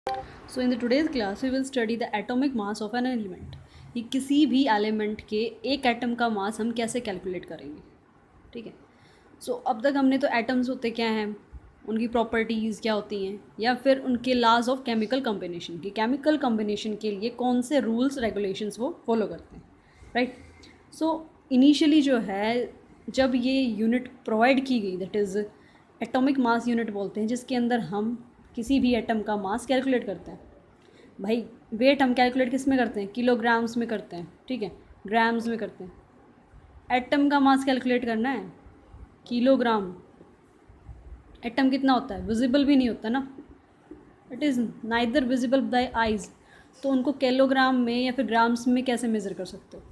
So in the today's class we will study the atomic mass of an element. कि किसी भी element के एक एटम का मास हम कैसे कैलकुलेट करेंगे. ठीक है. सो अब तक हमने तो एटम्स होते क्या हैं, उनकी प्रॉपर्टीज़ क्या होती हैं, या फिर उनके लॉज ऑफ केमिकल कॉम्बिनेशन की केमिकल कॉम्बिनेशन के लिए कौन से रूल्स रेगुलेशंस वो फॉलो करते हैं. राइट. सो इनिशियली जो है जब ये यूनिट प्रोवाइड की गई, that is atomic mass unit बोलते हैं, जिसके अंदर हम किसी भी एटम का मास कैलकुलेट करते हैं. भाई वेट हम कैलकुलेट किस में करते हैं, किलोग्राम्स में करते हैं. ठीक है, ग्राम्स में करते हैं. एटम का मास कैलकुलेट करना है, किलोग्राम. एटम कितना होता है, विजिबल भी नहीं होता ना, it is neither visible by eyes. तो उनको किलोग्राम में या फिर ग्राम्स में कैसे मेज़र कर सकते हो.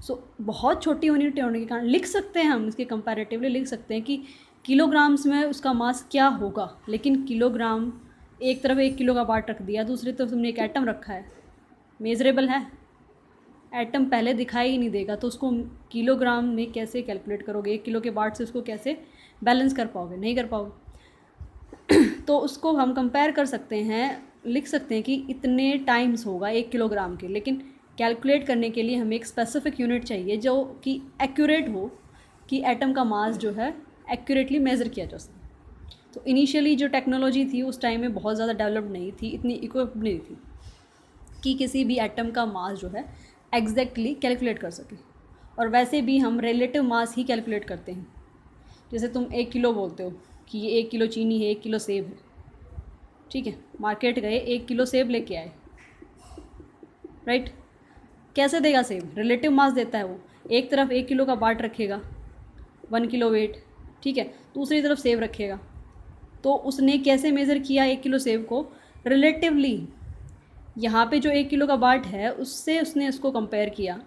सो बहुत छोटी यूनिट होने के कारण लिख सकते हैं हम, इसके कंपैरेटिवली लिख सकते हैं कि किलोग्राम्स में उसका मास क्या होगा. लेकिन किलोग्राम एक तरफ 1 किलो का पार्ट रख दिया, दूसरी तरफ तुमने एक एटम रखा है, मेजरेबल है. एटम पहले दिखाई ही नहीं देगा, तो उसको किलोग्राम में कैसे कैलकुलेट करोगे. 1 किलो के पार्ट से उसको कैसे बैलेंस कर पाओगे, नहीं कर पाओगे. तो उसको हम कंपेयर कर सकते हैं, लिख सकते हैं कि इतने टाइम्स होगा 1 किलोग्राम के. लेकिन कैलकुलेट करने के लिए हमें एक स्पेसिफिक यूनिट चाहिए जो कि एक्यूरेट हो, कि एटम का मास जो है एक्यूरेटली मेज़र किया जा सके. तो इनिशियली जो टेक्नोलॉजी थी उस टाइम में बहुत ज़्यादा डेवलप्ड नहीं थी, इतनी इक्विप्ड नहीं थी कि किसी भी एटम का मास जो है एग्जैक्टली कैलकुलेट कर सके. और वैसे भी हम रिलेटिव मास ही कैलकुलेट करते हैं. जैसे तुम 1 किलो बोलते हो कि ये 1 किलो चीनी है, 1 किलो सेब है. ठीक है, मार्केट गए, 1 किलो सेब लेके आए. राइट. कैसे देगा सेब, रिलेटिव मास देता है वो. एक तरफ 1 किलो का बाट रखेगा, 1 किलो वेट. ठीक है, दूसरी तरफ सेब रखेगा. तो उसने कैसे मेज़र किया 1 किलो सेब को, रिलेटिवली. यहाँ पे जो 1 किलो का बाट है उससे उसने इसको कंपेयर किया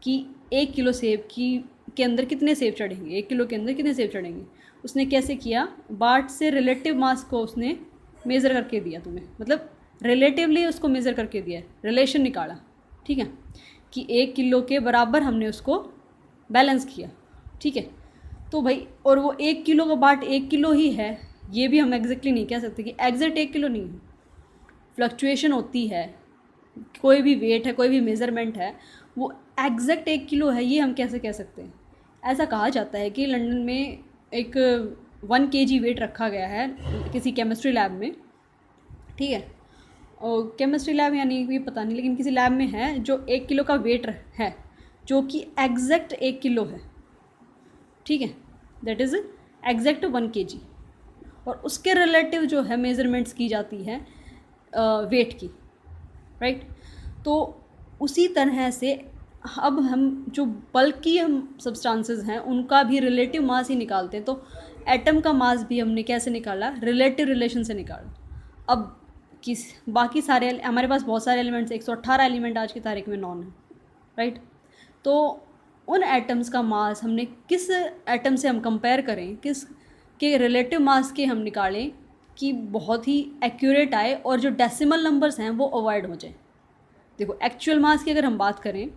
कि 1 किलो सेब के अंदर कितने सेब चढ़ेंगे, 1 किलो के अंदर कितने सेब चढ़ेंगे. उसने कैसे किया, बाट से रिलेटिव मास को उसने मेज़र करके दिया तुम्हें, मतलब रिलेटिवली उसको मेज़र करके दिया, रिलेशन निकाला. ठीक है, कि 1 किलो के बराबर हमने उसको बैलेंस किया. ठीक है. तो भाई, और वो 1 किलो का बाट 1 किलो ही है, ये भी हम एग्जैक्टली नहीं कह सकते कि एग्जैक्ट 1 किलो नहीं है. फ्लक्चुएशन होती है, कोई भी वेट है, कोई भी मेज़रमेंट है, वो एग्जैक्ट 1 किलो है ये हम कैसे कह सकते हैं. ऐसा कहा जाता है कि लंदन में एक 1 kg वेट रखा गया है किसी केमिस्ट्री लैब में. ठीक है, और केमिस्ट्री लैब यानी ये पता नहीं, लेकिन किसी लैब में है जो 1 किलो का वेट है, जो कि एग्जैक्ट 1 किलो है. ठीक है, दैट इज़ एग्जैक्ट 1 kg. और उसके रिलेटिव जो है मेज़रमेंट्स की जाती है वेट की. राइट. तो उसी तरह से अब हम जो बल्कि हम सब्सटेंसेस हैं उनका भी रिलेटिव मास ही निकालते हैं. तो एटम का मास भी हमने कैसे निकाला, रिलेटिव रिलेशन से निकाला. अब किस बाकी सारे हमारे पास बहुत सारे एलिमेंट्स, 118 एलिमेंट आज की तारीख में नॉन है. राइट. तो उन एटम्स का मास हमने किस एटम से हम कंपेयर करें, किस के रिलेटिव मास के हम निकालें कि बहुत ही एक्यूरेट आए और जो डेसिमल नंबर्स हैं वो अवॉइड हो जाए. देखो, एक्चुअल मास की अगर हम बात करें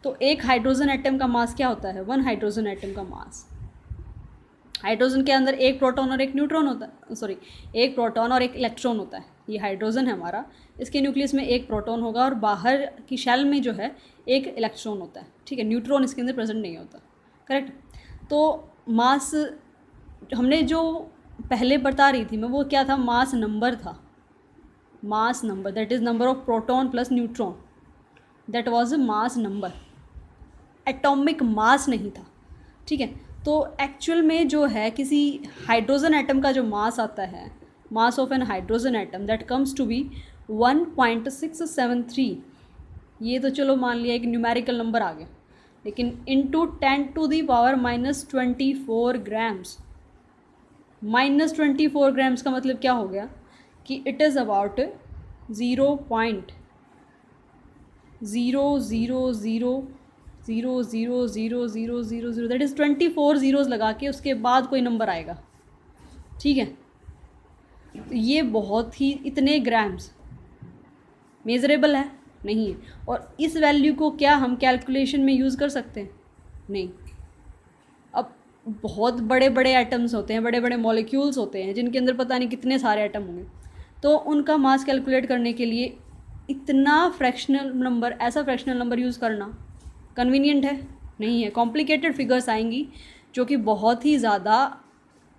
तो एक हाइड्रोजन एटम का मास क्या होता है, 1 हाइड्रोजन एटम का मास. हाइड्रोजन के अंदर एक प्रोटॉन और एक न्यूट्रॉन होता है, सॉरी, एक प्रोटॉन और एक इलेक्ट्रॉन होता है. ये हाइड्रोजन है हमारा, इसके न्यूक्लियस में एक प्रोटॉन होगा और बाहर की शेल में जो है एक इलेक्ट्रॉन होता है. ठीक है, न्यूट्रॉन इसके अंदर प्रेजेंट नहीं होता. करेक्ट. तो मास हमने जो पहले बता रही थी मैं, वो क्या था, मास नंबर था. Mass number, that is number of proton plus neutron, that was mass number. Atomic mass नहीं था. ठीक है. तो एक्चुअल में जो है किसी हाइड्रोजन एटम का जो मास आता है, mass of an hydrogen atom, that comes to be 1.673. ये तो चलो मान लिया एक न्यूमेरिकल नंबर आ गया, लेकिन इंटू 10⁻24 ग्राम्स. -24 ग्राम्स का मतलब क्या हो गया कि it is about 0.000000000, that is 24 zeros लगा के उसके बाद कोई नंबर आएगा. ठीक है. तो ये बहुत ही, इतने ग्राम्स मेज़रेबल है नहीं है. और इस वैल्यू को क्या हम कैलकुलेशन में यूज़ कर सकते हैं, नहीं. अब बहुत बड़े बड़े एटम्स होते हैं, बड़े बड़े मॉलिक्यूल्स होते हैं जिनके अंदर पता नहीं कितने सारे एटम होंगे. तो उनका मास कैलकुलेट करने के लिए इतना फ्रैक्शनल नंबर, ऐसा फ्रैक्शनल नंबर यूज़ करना कन्वीनियंट है? नहीं है। कॉम्प्लिकेटेड फिगर्स आएंगी जो कि बहुत ही ज़्यादा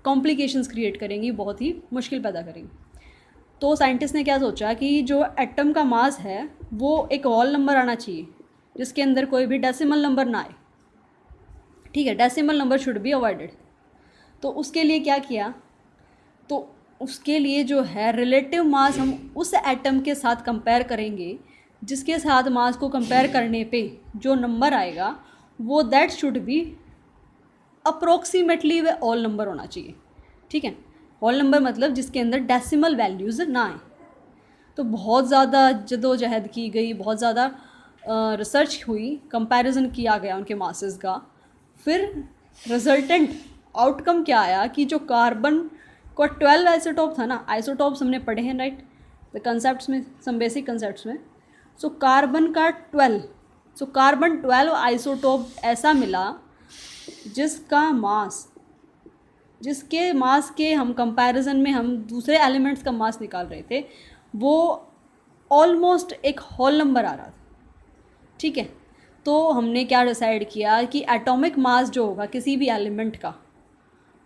कॉम्प्लिकेशंस क्रिएट करेंगी, बहुत ही मुश्किल पैदा करेंगी। तो साइंटिस्ट ने क्या सोचा कि जो एटम का मास है वो एक होल नंबर आना चाहिए जिसके अंदर कोई भी डेसिमल नंबर ना आए, ठीक है, decimal number should be avoided. तो उसके लिए क्या किया, तो उसके लिए जो है रिलेटिव मास हम उस एटम के साथ कंपेयर करेंगे जिसके साथ मास को कंपेयर करने पे जो नंबर आएगा वो that should be approximately way all number होना चाहिए, ठीक है। होल नंबर मतलब जिसके अंदर डेसिमल वैल्यूज़ ना आए। तो बहुत ज़्यादा जदोजहद की गई, बहुत ज़्यादा रिसर्च हुई, कंपैरिजन किया गया उनके मासेस का, फिर रिजल्टेंट आउटकम क्या आया कि जो कार्बन का 12 आइसोटॉप था ना, आइसोटॉप्स हमने पढ़े हैं राइट, द कंसेप्ट्स में, सम बेसिक कंसेप्ट्स में। सो कार्बन का 12, सो कार्बन 12 आइसोटॉप ऐसा मिला जिसका मास, जिसके मास के हम कंपैरिजन में हम दूसरे एलिमेंट्स का मास निकाल रहे थे, वो ऑलमोस्ट एक होल नंबर आ रहा था, ठीक है। तो हमने क्या डिसाइड किया कि एटॉमिक मास जो होगा किसी भी एलिमेंट का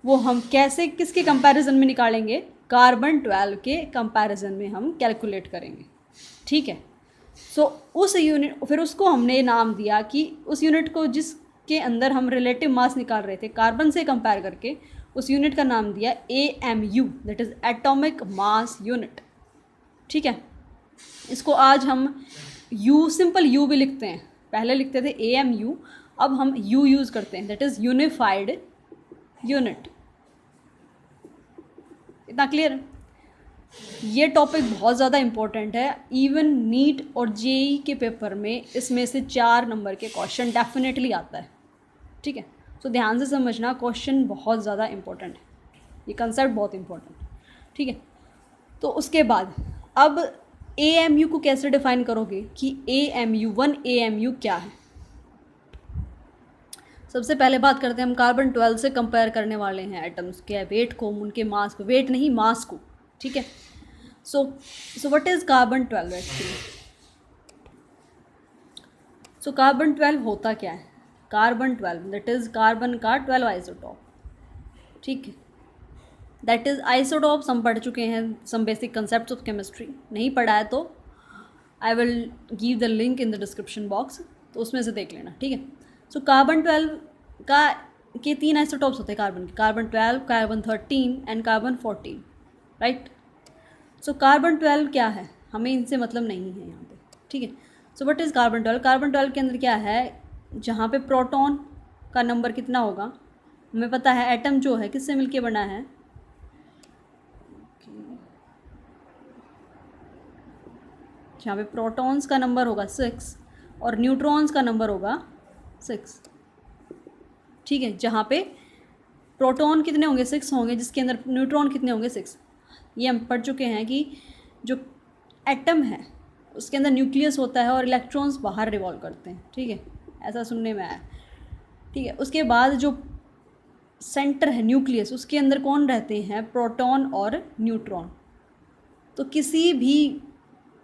वो हम कैसे, किसके कंपैरिजन में निकालेंगे, कार्बन 12 के कंपैरिजन में हम कैलकुलेट करेंगे, ठीक है। सो उस यूनिट, फिर उसको हमने नाम दिया कि उस यूनिट को जिसके अंदर हम रिलेटिव मास निकाल रहे थे कार्बन से कंपेयर करके, उस यूनिट का नाम दिया AMU, that is atomic mass unit, ठीक है। इसको आज हम सिंपल U भी लिखते हैं, पहले लिखते थे AMU, अब हम U यूज़ करते हैं, दैट इज़ यूनिफाइड यूनिट। इतना क्लियर? ये टॉपिक बहुत ज़्यादा इम्पोर्टेंट है, इवन नीट और JEE के पेपर में इसमें से 4 नंबर के क्वेश्चन डेफिनेटली आता है, ठीक है। तो ध्यान से समझना, क्वेश्चन बहुत ज़्यादा इम्पोर्टेंट है, ये कंसेप्ट बहुत इम्पोर्टेंट है, ठीक है। तो उसके बाद अब AMU को कैसे डिफाइन करोगे कि AMU 1 AMU क्या है। सबसे पहले बात करते हैं हम कार्बन 12 से कंपेयर करने वाले हैं एटम्स के वेट को, उनके मास को, वेट नहीं मास को, ठीक है। So what is carbon 12 actually. So carbon 12 होता क्या है, कार्बन 12 दैट इज़ कार्बन का 12 आइसोटॉप, ठीक है। दैट इज़ आइसोटॉप्स हम पढ़ चुके हैं, some basic concept of chemistry, नहीं पढ़ा है तो I will give the link in the description box, तो उसमें से देख लेना, ठीक है। सो कार्बन 12 का के 3 आइसोटॉप्स होते हैं कार्बन के, carbon 12, carbon 13 and carbon 14, right. So carbon 12 क्या है, हमें इनसे मतलब नहीं है यहाँ पे, ठीक है। So what is carbon 12, carbon 12 के अंदर क्या है, जहाँ पे प्रोटॉन का नंबर कितना होगा हमें पता है, एटम जो है किससे मिलके बना है, जहाँ पे प्रोटॉन्स का नंबर होगा 6 और न्यूट्रॉन्स का नंबर होगा 6, ठीक है। जहाँ पे प्रोटॉन कितने होंगे, 6 होंगे, जिसके अंदर न्यूट्रॉन कितने होंगे, 6। ये हम पढ़ चुके हैं कि जो एटम है उसके अंदर न्यूक्लियस होता है और इलेक्ट्रॉन्स बाहर रिवॉल्व करते हैं, ठीक है, ऐसा सुनने में आया, ठीक है। उसके बाद जो सेंटर है न्यूक्लियस, उसके अंदर कौन रहते हैं, प्रोटॉन और न्यूट्रॉन। तो किसी भी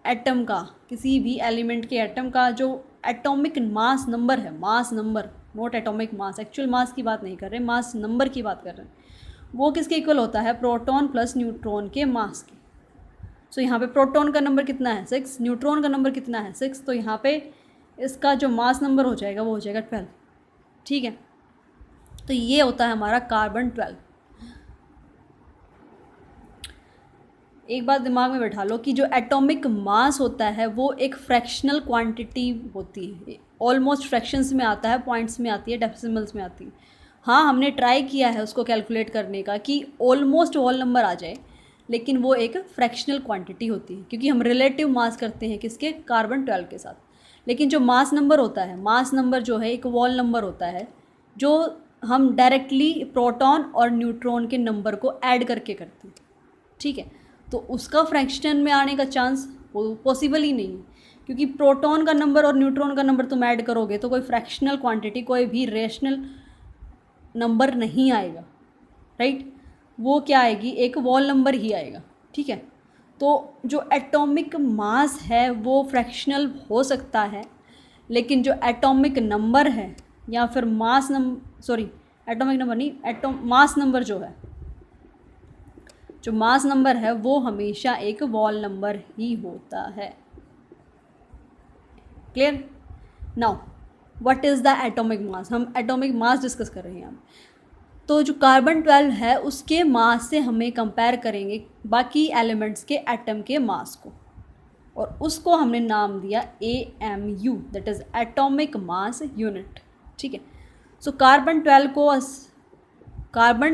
एटम का, किसी भी एलिमेंट के एटम का जो एटॉमिक मास नंबर है, mass number, not atomic mass, actual mass की बात नहीं कर रहे, मास नंबर की बात कर रहे हैं, वो किसके इक्वल होता है, प्रोटॉन प्लस न्यूट्रॉन के मास के। सो यहाँ पे प्रोटॉन का नंबर कितना है, 6, न्यूट्रॉन का नंबर कितना है, 6, तो यहाँ पे इसका जो मास नंबर हो जाएगा वो हो जाएगा 12, ठीक है। तो ये होता है हमारा कार्बन 12। एक बात दिमाग में बैठा लो कि जो एटॉमिक मास होता है वो एक फ्रैक्शनल क्वांटिटी होती है, ऑलमोस्ट फ्रैक्शंस में आता है, पॉइंट्स में आती है, डेसिमल्स में आती है। हाँ, हमने ट्राई किया है उसको कैलकुलेट करने का कि ऑलमोस्ट होल नंबर आ जाए, लेकिन वो एक फ्रैक्शनल क्वांटिटी होती है क्योंकि हम रिलेटिव मास करते हैं किसके, कार्बन 12 के साथ। लेकिन जो मास नंबर होता है, मास नंबर जो है एक वॉल नंबर होता है जो हम डायरेक्टली प्रोटॉन और न्यूट्रॉन के नंबर को ऐड करके करते हैं, ठीक है। तो उसका फ्रैक्शन में आने का चांस पॉसिबल ही नहीं है क्योंकि प्रोटॉन का नंबर और न्यूट्रॉन का नंबर तुम ऐड करोगे तो कोई फ्रैक्शनल क्वांटिटी, कोई भी रेशनल नंबर नहीं आएगा, राइट। वो क्या आएगी, एक वॉल नंबर ही आएगा, ठीक है। तो जो एटॉमिक मास है वो फ्रैक्शनल हो सकता है, लेकिन जो एटॉमिक नंबर है या फिर mass number, sorry atomic number नहीं, मास नंबर जो है, जो मास नंबर है वो हमेशा एक वॉल नंबर ही होता है। Clear? Now what is the atomic mass? हम एटॉमिक मास डिस्कस कर रहे हैं यहाँ। तो जो कार्बन 12 है उसके मास से हमें कंपेयर करेंगे बाकी एलिमेंट्स के एटम के मास को, और उसको हमने नाम दिया AMU, that is atomic mass unit. ठीक है। So carbon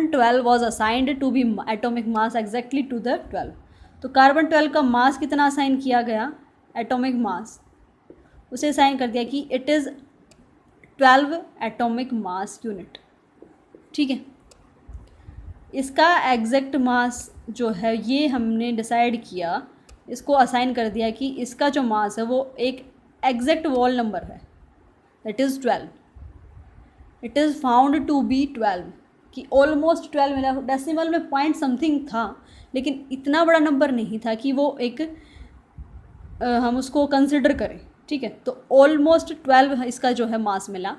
12 was assigned to be atomic mass exactly to the 12। तो कार्बन 12 का मास कितना असाइन किया गया? एटॉमिक मास उसे असाइन कर दिया कि it is 12 atomic mass unit. ठीक है। इसका एग्जैक्ट मास जो है ये हमने डिसाइड किया, इसको असाइन कर दिया कि इसका जो मास है वो एक एग्जैक्ट वॉल नंबर है, that is 12। It is found to be 12, कि ऑलमोस्ट 12 मिला। डेसिमल में पॉइंट समथिंग था, लेकिन इतना बड़ा नंबर नहीं था कि वो एक हम उसको कंसिडर करें। ठीक है। तो ऑलमोस्ट 12 इसका जो है मास मिला।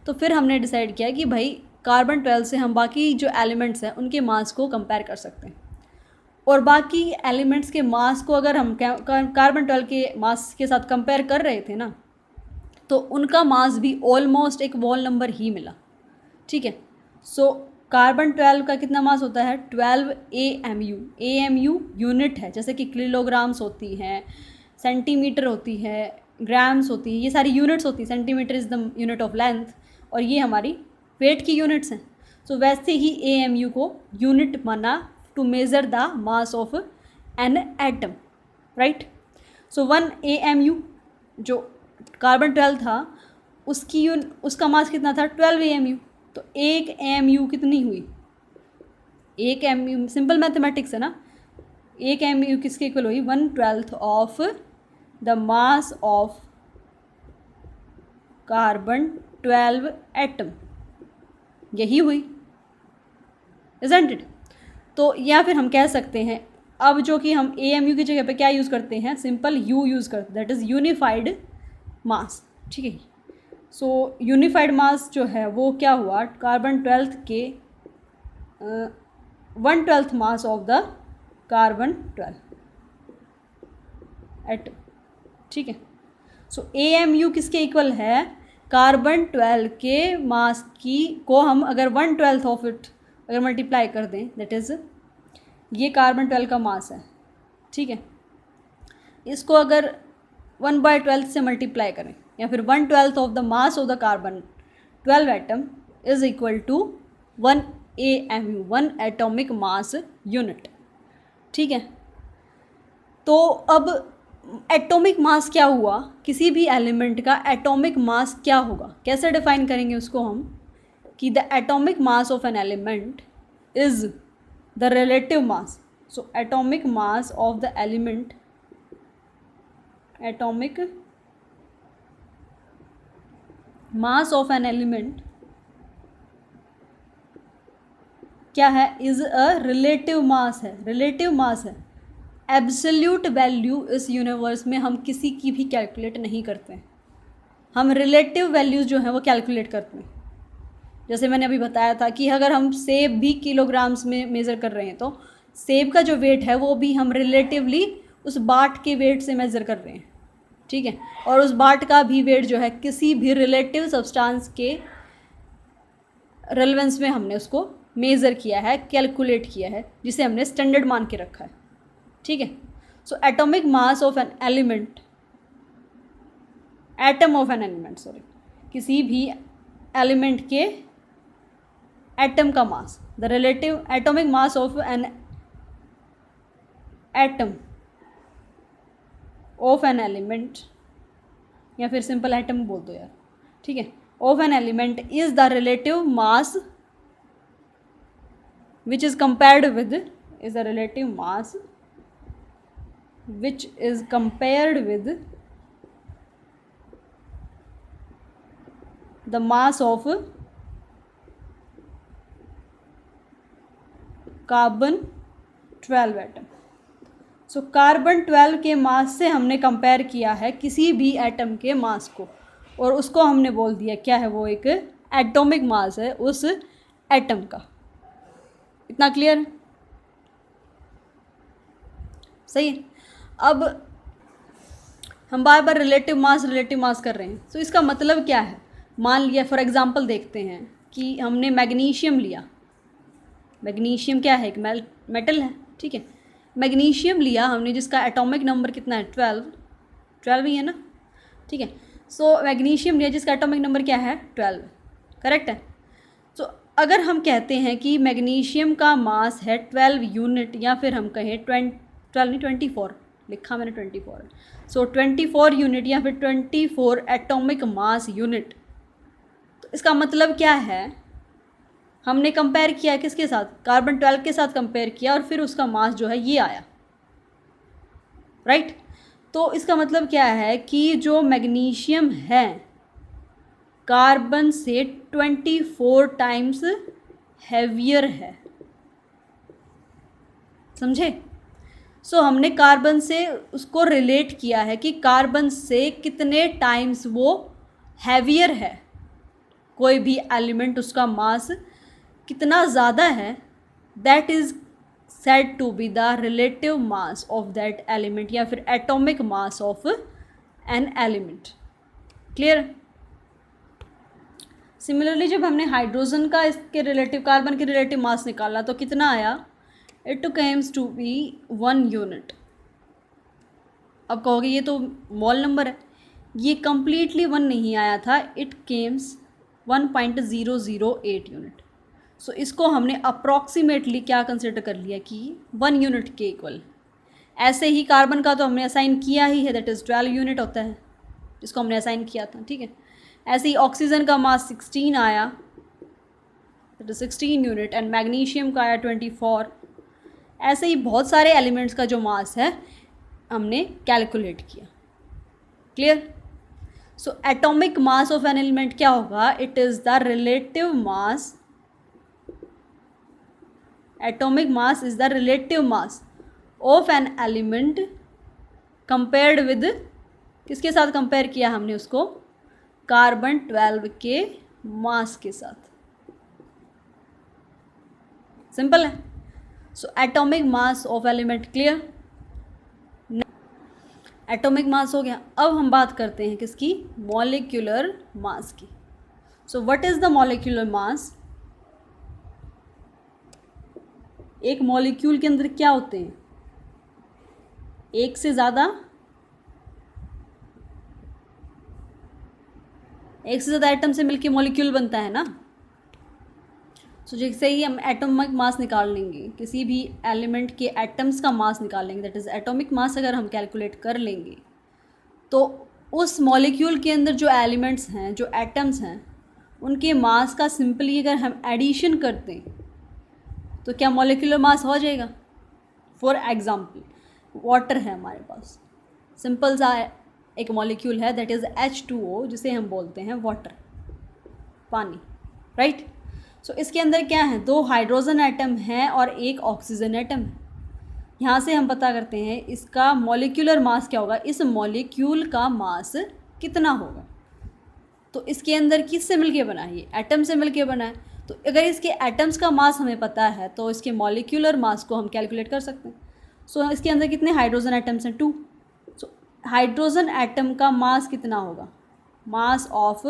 तो फिर हमने डिसाइड किया कि भाई कार्बन 12 से हम बाकी जो एलिमेंट्स हैं उनके मास को कंपेयर कर सकते हैं, और बाकी एलिमेंट्स के मास को अगर हम कार्बन 12 के मास के साथ कंपेयर कर रहे थे ना, तो उनका मास भी ऑलमोस्ट एक वॉल नंबर ही मिला। ठीक है। सो कार्बन 12 का कितना मास होता है? 12 AMU। AMU यूनिट है, जैसे कि किलोग्राम्स होती हैं, सेंटीमीटर होती है, ग्राम्स होती है, ये सारी यूनिट्स होती हैं। Centimetre is the unit of length, और ये हमारी वेट की यूनिट्स हैं। सो वैसे ही AMU को यूनिट माना to measure the mass of an atom, right. So 1 AMU जो कार्बन 12 था उसका मास कितना था? 12 AMU। तो एक AMU कितनी हुई? एक AMU सिंपल मैथमेटिक्स है ना, एक AMU किसके इक्वल हुई? 1/12 of the mass of carbon 12 atom, यही हुई, इज़न्ट इट? तो या फिर हम कह सकते हैं, अब जो कि हम AMU की जगह पे क्या यूज़ करते हैं? सिंपल U यूज़ करते हैं, दैट इज़ यूनिफाइड मास। ठीक है। सो यूनिफाइड मास जो है वो क्या हुआ? कार्बन 12 के 1/12 मास ऑफ द कार्बन 12 एटम। ठीक है। सो AMU किसके इक्वल है? कार्बन 12 के मास की को हम अगर 1/12 ऑफ इट अगर मल्टीप्लाई कर दें, दैट इज़ ये कार्बन 12 का मास है। ठीक है। इसको अगर 1/12 से मल्टीप्लाई करें, या फिर 1/12 of the mass of the carbon 12 atom is equal to 1 AMU, 1 atomic mass unit. ठीक है। तो अब एटॉमिक मास क्या हुआ? किसी भी एलिमेंट का एटॉमिक मास क्या होगा? कैसे डिफाइन करेंगे उसको हम? कि the atomic mass of an element is the relative mass. So atomic mass of the element, atomic mass of an element क्या है? इज अ रिलेटिव मास है, रिलेटिव मास है। एब्सोल्यूट वैल्यू इस यूनिवर्स में हम किसी की भी कैलकुलेट नहीं करते हैं, हम रिलेटिव वैल्यूज़ जो हैं वो कैलकुलेट करते हैं। जैसे मैंने अभी बताया था कि अगर हम सेब भी किलोग्राम्स में मेज़र कर रहे हैं, तो सेब का जो वेट है वो भी हम रिलेटिवली उस बाट के वेट से मेज़र कर रहे हैं। ठीक है। और उस बाट का भी वेट जो है किसी भी रिलेटिव सब्सटेंस के रेलेवेंस में हमने उसको मेज़र किया है, कैलकुलेट किया है, जिसे हमने स्टैंडर्ड मान के रखा है। ठीक है। So atomic mass of an element, atom of an element, sorry, किसी भी एलिमेंट के एटम का mass, the relative atomic mass of an atom of an element, या फिर सिंपल एटम बोल दो यार। ठीक है। Of an element is the relative mass which is compared with, is the relative mass which is compared with the mass of carbon 12 atom। So carbon 12 के मास से हमने कंपेयर किया है किसी भी एटम के मास को, और उसको हमने बोल दिया क्या है, वो एक एटॉमिक मास है उस एटम का। इतना क्लियर है? सही है। अब हम बार बार रिलेटिव मास कर रहे हैं, तो इसका मतलब क्या है? मान लिया फॉर एग्जांपल देखते हैं कि हमने मैग्नीशियम लिया। मैग्नीशियम क्या है? एक मेटल है, ठीक है। मैग्नीशियम लिया हमने जिसका एटॉमिक नंबर कितना है? 12 ही है ना, ठीक है। सो मैग्नीशियम लिया जिसका एटॉमिक नंबर क्या है? 12, करेक्ट है। सो अगर हम कहते हैं कि मैग्नीशियम का मास है 12 यूनिट, या फिर हम कहें 12 नहीं 24, लिखा मैंने 24, सो 24 यूनिट या फिर 24 एटॉमिक मास यूनिट, तो इसका मतलब क्या है? हमने कंपेयर किया किसके साथ? कार्बन 12 के साथ कंपेयर किया, और फिर उसका मास जो है ये आया, राइट। तो इसका मतलब क्या है कि जो मैग्नीशियम है कार्बन से 24 टाइम्स हैवियर है, समझे? सो हमने कार्बन से उसको रिलेट किया है कि कार्बन से कितने टाइम्स वो हैवियर है, कोई भी एलिमेंट उसका मास कितना ज़्यादा है, that is said to be the relative mass of that element या फिर atomic mass of an element। Clear? Similarly जब हमने हाइड्रोजन का इसके रिलेटिव, कार्बन के रिलेटिव मास निकाला तो कितना आया? It comes to be 1 unit. अब कहोगे ये तो मॉल नंबर है, ये कंप्लीटली 1 नहीं आया था, इट केम्स 1.008 यूनिट। सो इसको हमने अप्रॉक्सीमेटली क्या कंसिडर कर लिया कि 1 यूनिट के इक्वल। ऐसे ही कार्बन का तो हमने असाइन किया ही है, दैट इज़ 12 यूनिट होता है जिसको हमने असाइन किया था, ठीक है। ऐसे ही ऑक्सीजन का मास 16 आया, that is 16 unit, and magnesium का आया 24। ऐसे ही बहुत सारे एलिमेंट्स का जो मास है हमने कैलकुलेट किया। Clear? So atomic mass of an element क्या होगा? It is the relative mass, atomic mass is the relative mass of an element compared with, किसके साथ कंपेयर किया हमने उसको? कार्बन 12 के मास के साथ। सिंपल है। So atomic mass of element clear? Atomic mass हो गया। अब हम बात करते हैं किसकी? मॉलिक्यूलर मास की। So what is the molecular mass? एक मॉलिक्यूल के अंदर क्या होते हैं? एक से ज़्यादा एटम से मिलके मॉलिक्यूल बनता है ना। सो जैसे ही हम एटॉमिक मास निकाल लेंगे, किसी भी एलिमेंट के एटम्स का मास निकाल लेंगे, दैट इज़ एटॉमिक मास अगर हम कैलकुलेट कर लेंगे, तो उस मॉलिक्यूल के अंदर जो एलिमेंट्स हैं, जो एटम्स हैं, उनके मास का सिंपली अगर हम एडिशन करते हैं तो क्या मॉलिक्यूलर मास हो जाएगा? फॉर एग्जाम्पल वाटर है हमारे पास, सिंपल सा एक मॉलिक्यूल है, दैट इज़ H2O, जिसे हम बोलते हैं वाटर, पानी, राइट। सो इसके अंदर क्या है? 2 हाइड्रोजन एटम हैं और 1 ऑक्सीजन एटम है। यहाँ से हम पता करते हैं इसका मॉलिक्यूलर मास क्या होगा, इस मॉलिक्यूल का मास कितना होगा। तो इसके अंदर किससे मिलके बना है? ये एटम से मिलके बना है। तो अगर इसके एटम्स का मास हमें पता है तो इसके मॉलिक्यूलर मास को हम कैलकुलेट कर सकते हैं। सो इसके अंदर कितने हाइड्रोजन एटम्स हैं? 2। सो हाइड्रोजन एटम का मास कितना होगा? मास ऑफ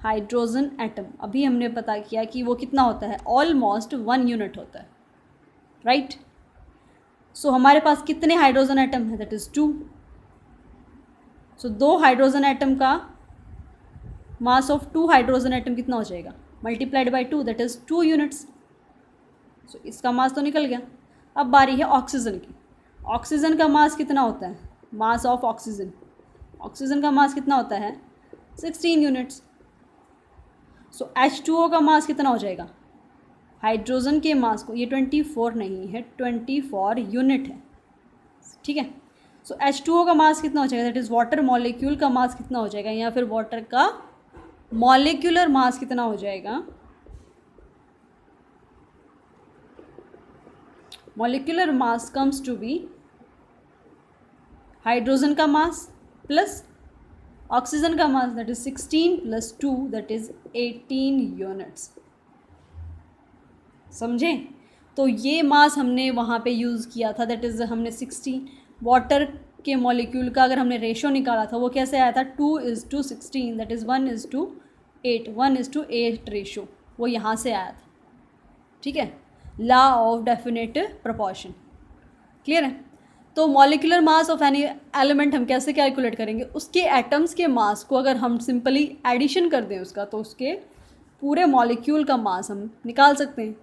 हाइड्रोजन एटम अभी हमने पता किया कि वो कितना होता है? ऑलमोस्ट 1 यूनिट होता है, राइट। सो हमारे पास कितने हाइड्रोजन एटम है? That is 2। So 2 hydrogen atom का मास ऑफ 2 हाइड्रोजन एटम कितना हो जाएगा? Multiplied by 2, that is 2 units. So इसका मास तो निकल गया। अब बारी है ऑक्सीजन की। ऑक्सीजन का मास कितना होता है? मास ऑफ ऑक्सीजन, ऑक्सीजन का मास कितना होता है? 16 यूनिट्स। सो H2O का मास कितना हो जाएगा? हाइड्रोजन के मास को, ये 24 नहीं है, 24 यूनिट है, ठीक है। सो H2O का मास कितना हो जाएगा? दैट इज़ वाटर मॉलिक्यूल का मास कितना हो जाएगा, या फिर वाटर का मॉलिक्यूलर मास कितना हो जाएगा? Molecular mass comes to be hydrogen का मास प्लस ऑक्सीजन का mass, that is 16 + 2 that is 18 units. समझे? तो ये मास हमने वहाँ पे यूज़ किया था, दैट इज़ हमने 16 वाटर के मॉलिक्यूल का अगर हमने रेशो निकाला था वो कैसे आया था, 2:16 दैट इज़ 1:8, 1:8 रेशो, वो यहाँ से आया था। ठीक है, law of definitive proportion. Clear है? तो molecular mass of any element हम कैसे कैलकुलेट करेंगे, उसके एटम्स के मास को अगर हम सिंपली एडिशन कर दें उसका, तो उसके पूरे मॉलिक्यूल का मास हम निकाल सकते हैं,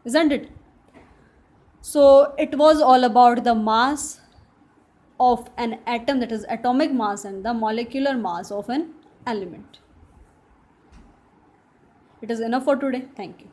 isn't it? So it was all about the mass of an atom, that is atomic mass, and the molecular mass of an element. It is enough for today. Thank you.